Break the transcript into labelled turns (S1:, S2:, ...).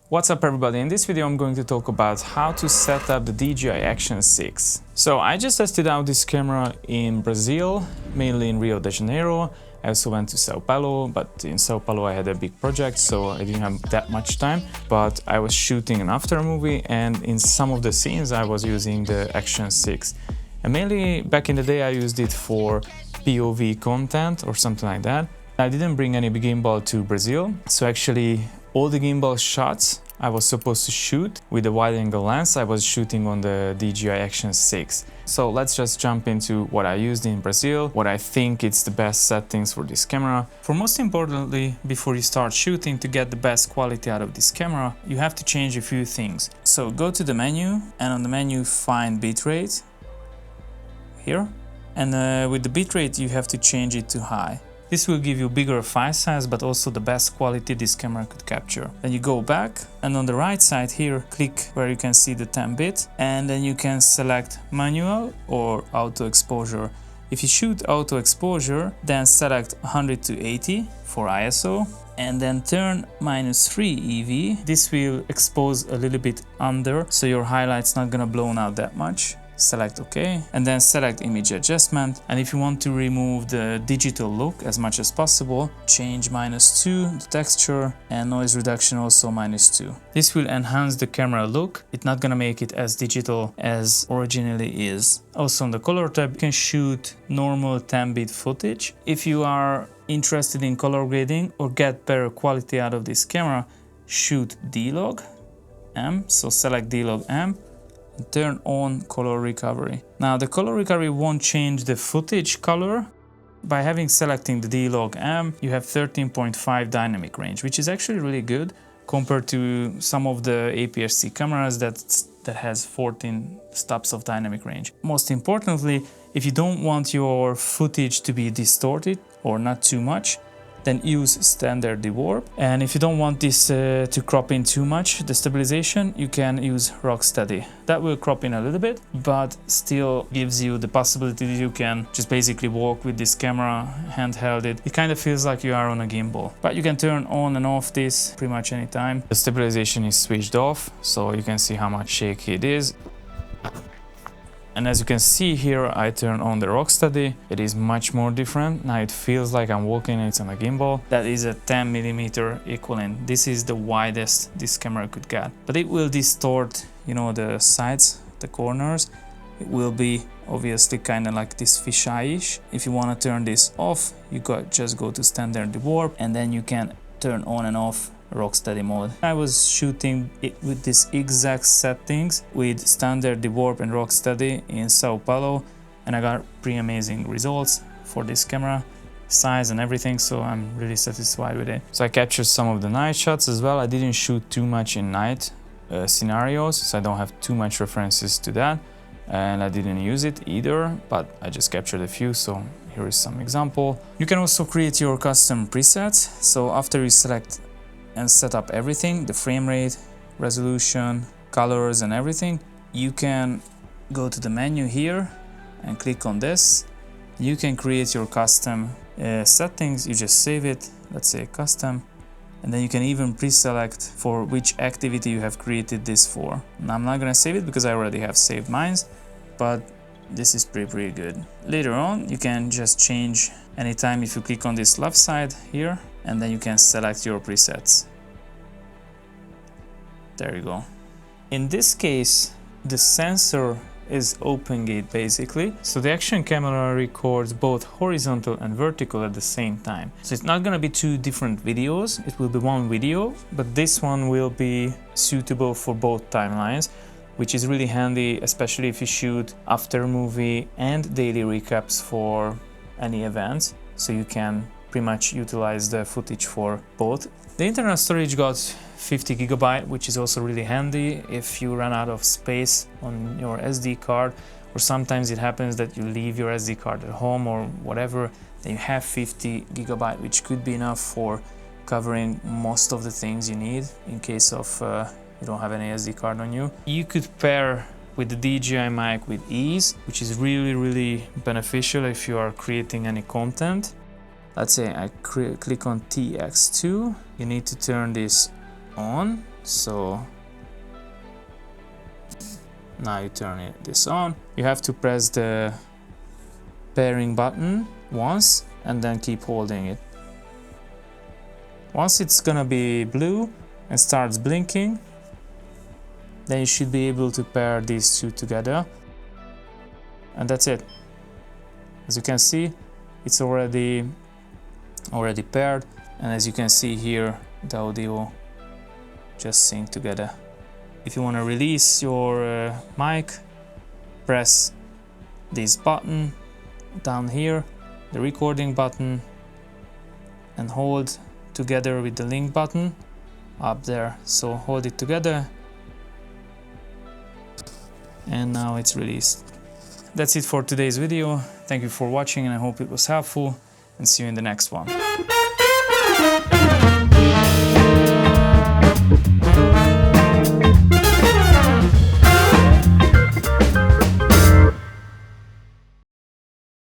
S1: What's up everybody, in this video I'm going to talk about how to set up the DJI Action 6. So I just tested out this camera in Brazil, mainly in Rio de Janeiro. I also went to Sao Paulo, but in Sao Paulo I had a big project, so I didn't have that much time. But I was shooting an after movie, and in some of the scenes I was using the Action 6. And mainly back in the day I used it for POV content or something like that. I didn't bring any gimbal to Brazil, so actually all the gimbal shots I was supposed to shoot with a wide-angle lens, I was shooting on the DJI Action 6. So let's just jump into what I used in Brazil, what I think it's the best settings for this camera. For most importantly, before you start shooting, to get the best quality out of this camera, you have to change a few things. So go to the menu, and on the menu find bitrate here, and with the bitrate you have to change it to high. This will give you bigger file size, but also the best quality this camera could capture. Then you go back, and on the right side here, click where you can see the 10-bit, and then you can select manual or auto exposure. If you shoot auto exposure, then select 100 to 80 for ISO, and then turn -3 EV. This will expose a little bit under, so your highlight's not gonna blow out that much. Select OK, and then select image adjustment, and if you want to remove the digital look as much as possible, change -2 the texture, and noise reduction also -2. This will enhance the camera look. It's not gonna make it as digital as originally is. Also on the color tab you can shoot normal 10-bit footage. If you are interested in color grading or get better quality out of this camera, shoot D-Log M, so select D-Log M, turn on color recovery. Now the color recovery won't change the footage color. By having selecting the D-Log M, you have 13.5 dynamic range, which is actually really good compared to some of the APS-C cameras that has 14 stops of dynamic range. Most importantly, if you don't want your footage to be distorted or not too much, then use standard dewarp. And if you don't want this to crop in too much, the stabilization, you can use rock steady. That will crop in a little bit, but still gives you the possibility that you can just basically walk with this camera, handheld it. It kind of feels like you are on a gimbal. But you can turn on and off this pretty much anytime. The stabilization is switched off, so you can see how much shaky it is. And as you can see here, I turn on the Rocksteady. It is much more different. Now it feels like I'm walking, it's on a gimbal. That is a 10mm equivalent. This is the widest this camera could get. But it will distort, you know, the sides, the corners. It will be obviously kind of like this fisheye-ish. If you want to turn this off, you just go to standard dewarp, and then you can turn on and off Rocksteady mode. I was shooting it with these exact settings with standard dewarp and Rocksteady in Sao Paulo, and I got pretty amazing results for this camera, size and everything, so I'm really satisfied with it. So I captured some of the night shots as well. I didn't shoot too much in night scenarios, so I don't have too much references to that, and I didn't use it either, but I just captured a few, so here is some example. You can also create your custom presets. So after you select and set up everything, the frame rate, resolution, colors and everything, you can go to the menu here and click on this. You can create your custom settings. You just save it, let's say custom, and then you can even pre-select for which activity you have created this for. Now I'm not gonna save it because I already have saved mine, but this is pretty good. Later on you can just change anytime if you click on this left side here, and then you can select your presets. There you go. In this case, the sensor is open gate basically. So the action camera records both horizontal and vertical at the same time. So it's not gonna be two different videos, it will be one video, but this one will be suitable for both timelines, which is really handy, especially if you shoot after movie and daily recaps for any events. So you can pretty much utilize the footage for both. The internal storage got 50 GB, which is also really handy if you run out of space on your SD card, or sometimes it happens that you leave your SD card at home or whatever, then you have 50 GB, which could be enough for covering most of the things you need in case of you don't have any SD card on you. You could pair with the DJI mic with ease, which is really beneficial if you are creating any content. Let's say I click on TX2, you need to turn this on So now you turn this on. You have to press the pairing button once and then keep holding it. Once it's gonna be blue and starts blinking, then you should be able to pair these two together. And that's it. As you can see, it's already paired, and as you can see here, the audio just sync together. If you want to release your mic, press this button down here, the recording button, and hold together with the link button up there. So hold it together, and now it's released. That's it for today's video. Thank you for watching, and I hope it was helpful, and see you in the next one.